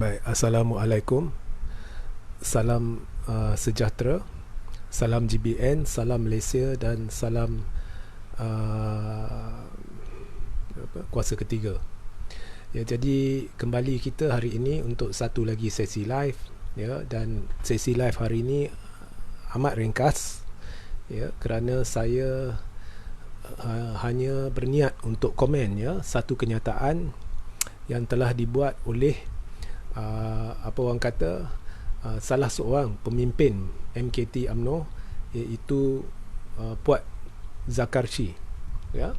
Baik, Assalamualaikum. Salam sejahtera. Salam GBN, salam Malaysia dan salam uh, kuasa ketiga. Ya, jadi kembali kita hari ini untuk satu lagi sesi live, ya, dan sesi live hari ini amat ringkas, ya, kerana saya hanya berniat untuk komen, ya, satu kenyataan yang telah dibuat oleh apa orang kata salah seorang pemimpin MKT UMNO, iaitu Puat Zakarshi, ya.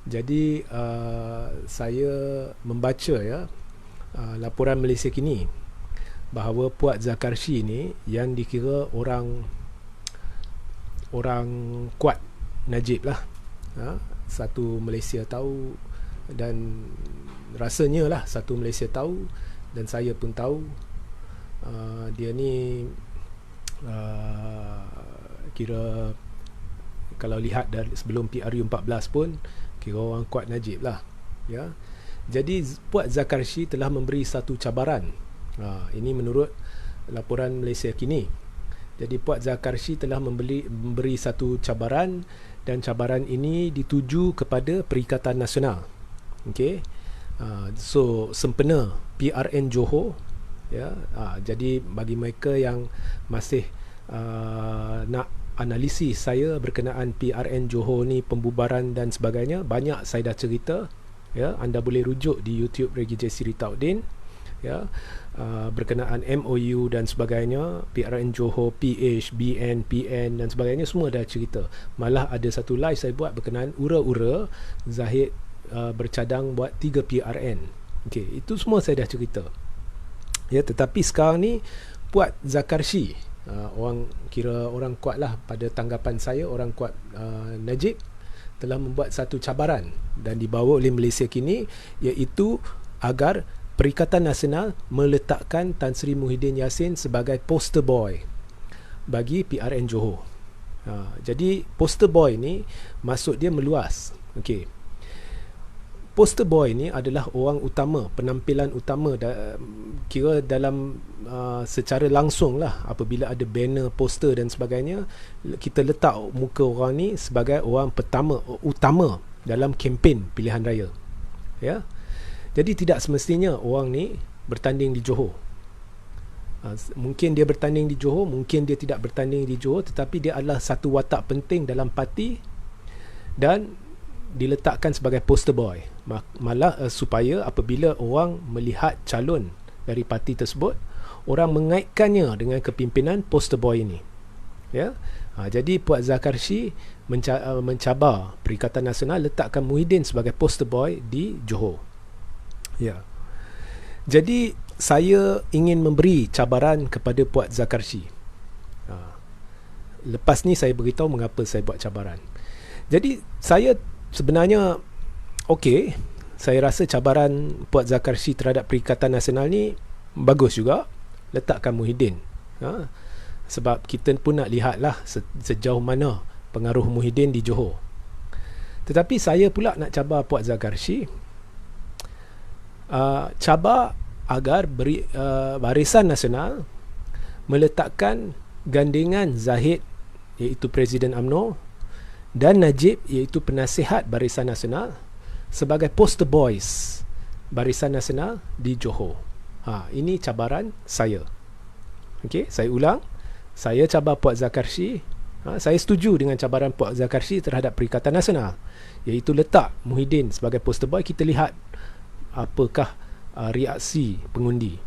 Jadi saya membaca, ya, laporan Malaysia Kini bahawa Puat Zakarshi ni yang dikira orang kuat Najib lah, satu Malaysia tahu, dan rasanya lah satu Malaysia tahu, dan saya pun tahu dia ni kira kalau lihat dari sebelum PRU 14 pun kira orang kuat Najib lah, ya. Jadi Puat Zakarshi telah memberi satu cabaran, ini menurut laporan Malaysia Kini. Jadi Puat Zakarshi telah memberi satu cabaran, dan cabaran ini dituju kepada Perikatan Nasional. Okey. So sempena PRN Johor, ya. Jadi bagi mereka yang masih nak analisis saya berkenaan PRN Johor ni, pembubaran dan sebagainya, banyak saya dah cerita, ya. Anda boleh rujuk di YouTube Regi J. Siritaudin, ya, berkenaan MOU dan sebagainya, PRN Johor, PH, BN, PN dan sebagainya, semua dah cerita. Malah ada satu live saya buat berkenaan ura-ura Zahid bercadang buat 3 PRN. Okey, itu semua saya dah cerita. Ya, tetapi sekarang ni Puat Zakarshi, orang kira orang kuat lah pada tanggapan saya, orang kuat Najib, telah membuat satu cabaran dan dibawa oleh Malaysia Kini, iaitu agar Perikatan Nasional meletakkan Tan Sri Muhyiddin Yassin sebagai poster boy bagi PRN Johor. Jadi poster boy ni maksud dia meluas. Okey. Poster boy ni adalah orang utama, penampilan utama kira dalam secara langsung lah. Apabila ada banner, poster dan sebagainya, kita letak muka orang ni sebagai orang utama dalam kempen pilihan raya, ya. Jadi tidak semestinya orang ni bertanding di Johor. Mungkin dia bertanding di Johor, mungkin dia tidak bertanding di Johor, tetapi dia adalah satu watak penting dalam parti dan diletakkan sebagai poster boy. Malah supaya apabila orang melihat calon dari parti tersebut, orang mengaitkannya dengan kepimpinan poster boy ini, ya. Jadi Puat Zakarshi mencabar Perikatan Nasional letakkan Muhyiddin sebagai poster boy di Johor, ya. Jadi saya ingin memberi cabaran kepada Puat Zakarshi. Lepas ni saya beritahu mengapa saya buat cabaran. Jadi saya sebenarnya okey, saya rasa cabaran Puat Zakarshi terhadap Perikatan Nasional ni bagus juga, letakkan Muhyiddin, sebab kita pun nak lihatlah sejauh mana pengaruh Muhyiddin di Johor. Tetapi saya pula nak cabar Puat Zakarshi, cabar agar Barisan Nasional meletakkan gandengan Zahid, iaitu Presiden UMNO, dan Najib, iaitu penasihat Barisan Nasional, sebagai poster boys Barisan Nasional di Johor. Ini cabaran saya. Okey, saya ulang. Saya cabar Puat Zakarshi. Saya setuju dengan cabaran Puat Zakarshi terhadap Perikatan Nasional, iaitu letak Muhyiddin sebagai poster boy. Kita lihat apakah reaksi pengundi.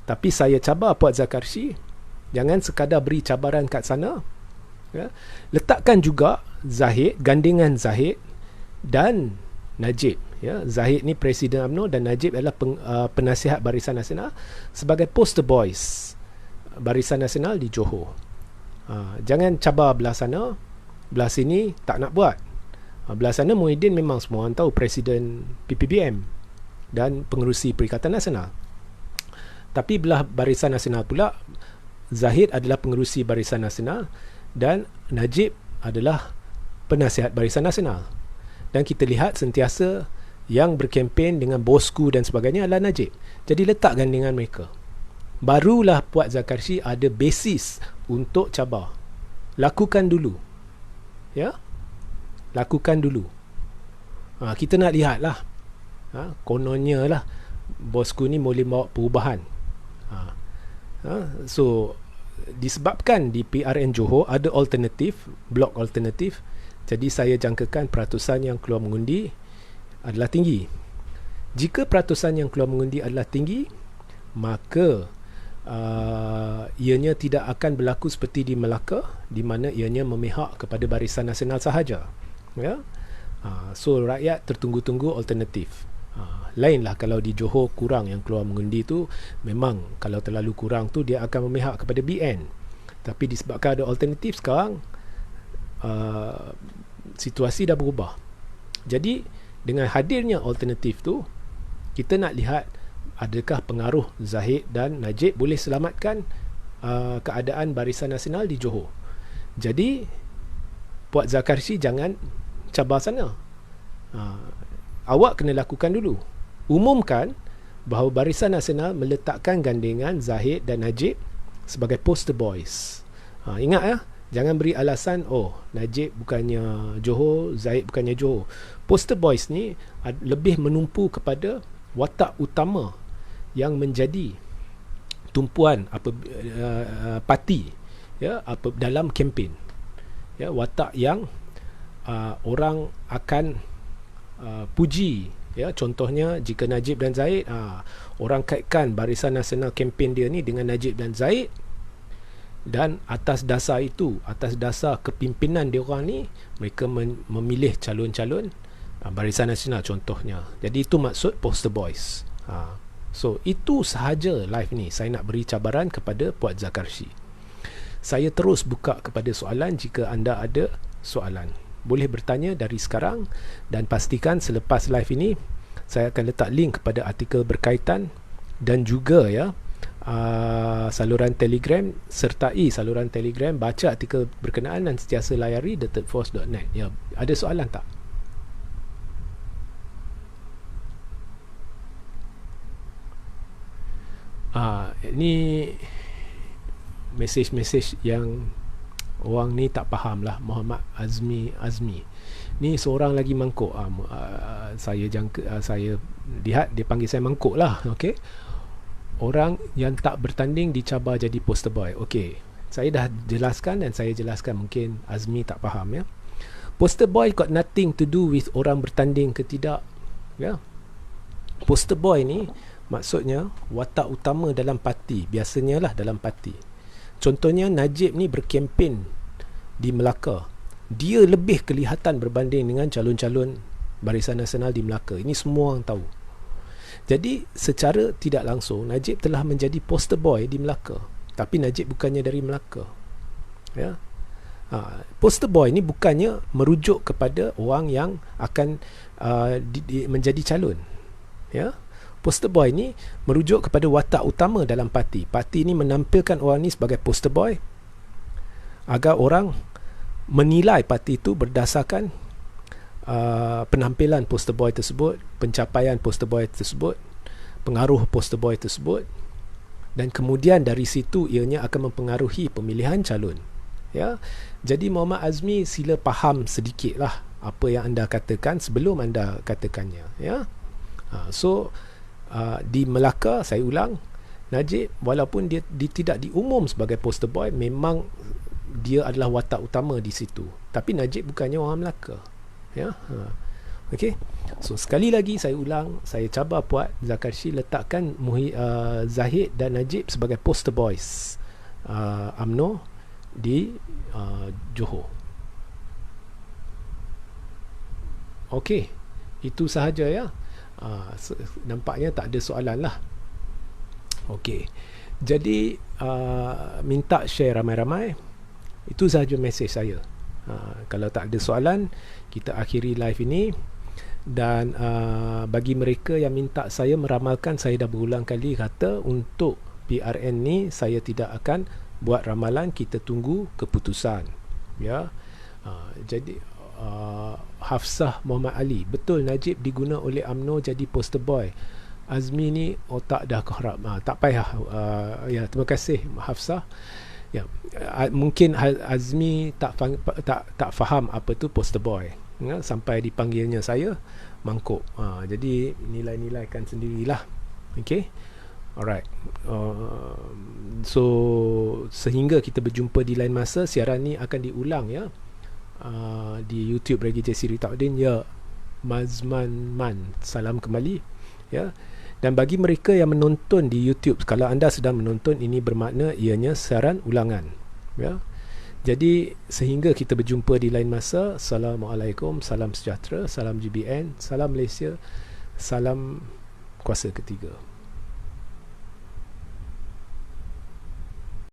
Tapi saya cabar Puat Zakarshi, jangan sekadar beri cabaran kat sana, ya. Letakkan juga Zahid, gandengan Zahid dan Najib, ya. Zahid ni Presiden UMNO dan Najib adalah penasihat Barisan Nasional sebagai poster boys Barisan Nasional di Johor. Jangan cabar belah sana, belah sini tak nak buat. Belah sana Muhyiddin memang semua orang tahu Presiden PPBM dan pengerusi Perikatan Nasional. Tapi belah Barisan Nasional pula, Zahid adalah pengerusi Barisan Nasional dan Najib adalah penasihat Barisan Nasional. Dan kita lihat sentiasa yang berkempen dengan bosku dan sebagainya adalah Najib. Jadi letak gandingan mereka. Barulah Puan Zakarshi ada basis untuk cabar. Lakukan dulu. Ya? Lakukan dulu. Kita nak lihat lah. Kononnya lah bosku ni boleh bawa perubahan. So disebabkan di PRN Johor ada alternatif, blok alternatif, jadi saya jangkakan peratusan yang keluar mengundi adalah tinggi. Jika peratusan yang keluar mengundi adalah tinggi, maka ianya tidak akan berlaku seperti di Melaka, di mana ianya memihak kepada Barisan Nasional sahaja. Ya? So rakyat tertunggu-tunggu alternatif. Lainlah kalau di Johor kurang yang keluar mengundi tu, memang kalau terlalu kurang tu dia akan memihak kepada BN. Tapi disebabkan ada alternatif sekarang, situasi dah berubah. Jadi dengan hadirnya alternatif tu, kita nak lihat adakah pengaruh Zahid dan Najib boleh selamatkan keadaan Barisan Nasional di Johor. Jadi Puan Zakarshi jangan cabar sana. Awak kena lakukan dulu. Umumkan bahawa Barisan Nasional meletakkan gandingan Zahid dan Najib sebagai poster boys. Ingat ya, jangan beri alasan Najib bukannya Johor, Zahid bukannya Johor. Poster boys ni lebih menumpu kepada watak utama yang menjadi tumpuan parti dalam kempen. Ya, watak yang orang akan puji. Ya, contohnya jika Najib dan Zahid, orang kaitkan Barisan Nasional kempen dia ni dengan Najib dan Zahid, dan atas dasar itu, atas dasar kepimpinan dia orang ni, mereka memilih calon-calon Barisan Nasional contohnya. Jadi itu maksud poster boys. So itu sahaja live ni saya nak beri cabaran kepada Puan Zakarshi. Saya terus buka kepada soalan. Jika anda ada soalan, boleh bertanya dari sekarang, dan pastikan selepas live ini saya akan letak link kepada artikel berkaitan dan juga saluran Telegram. Sertai saluran Telegram, baca artikel berkenaan dan sentiasa layari thethirdforce.net. Ya, ada soalan tak? Ini mesej-mesej yang orang ni tak faham lah. Muhammad Azmi ni seorang lagi mangkuk. Saya lihat dia panggil saya mangkuk lah. Okay? Orang yang tak bertanding dicabar jadi poster boy. Okay, saya dah jelaskan dan saya jelaskan, mungkin Azmi tak faham ya. Poster boy got nothing to do with orang bertanding ke tidak. Ya, poster boy ni maksudnya watak utama dalam parti. Biasanya lah dalam parti. Contohnya Najib ni berkempen di Melaka, dia lebih kelihatan berbanding dengan calon-calon Barisan Nasional di Melaka. Ini semua orang tahu. Jadi secara tidak langsung Najib telah menjadi poster boy di Melaka. Tapi Najib bukannya dari Melaka. Ya. Poster boy ni bukannya merujuk kepada orang yang akan menjadi calon. Ya. Poster boy ni merujuk kepada watak utama dalam parti. Parti ni menampilkan orang ni sebagai poster boy agar orang menilai parti itu berdasarkan penampilan poster boy tersebut, pencapaian poster boy tersebut, pengaruh poster boy tersebut, dan kemudian dari situ ianya akan mempengaruhi pemilihan calon. Ya, jadi Muhammad Azmi, sila faham sedikitlah apa yang anda katakan sebelum anda katakannya. Ya, di Melaka, saya ulang, Najib walaupun dia tidak diumum sebagai poster boy, memang dia adalah watak utama di situ. Tapi Najib bukannya orang Melaka. Ya, okey. So sekali lagi saya ulang, saya cabar Puan Zakarshi letakkan Zahid dan Najib sebagai poster boys UMNO di Johor. Okey, itu sahaja ya. Nampaknya tak ada soalan lah. Okey, jadi minta share ramai-ramai. Itu sahaja mesej saya. Kalau tak ada soalan, kita akhiri live ini. Dan bagi mereka yang minta saya meramalkan, saya dah berulang kali kata untuk PRN ni saya tidak akan buat ramalan. Kita tunggu keputusan. Ya, jadi Hafsah Muhammad Ali, betul Najib diguna oleh UMNO jadi poster boy. Azmi ni otak dah korup. Tak payah. Ya, terima kasih Hafsah. Ya, mungkin Azmi tak faham apa tu poster boy. Ya, sampai dipanggilnya saya mangkuk. Jadi nilai-nilaikan sendirilah. Okay. Alright. So sehingga kita berjumpa di lain masa, siaran ni akan diulang ya. Di YouTube Regi J. Siri Ta'udin ya. Mazman Man, salam kembali ya. Dan bagi mereka yang menonton di YouTube, kalau anda sedang menonton, ini bermakna ianya siaran ulangan ya. Jadi sehingga kita berjumpa di lain masa, Assalamualaikum, salam sejahtera, salam GBN, salam Malaysia, salam kuasa ketiga.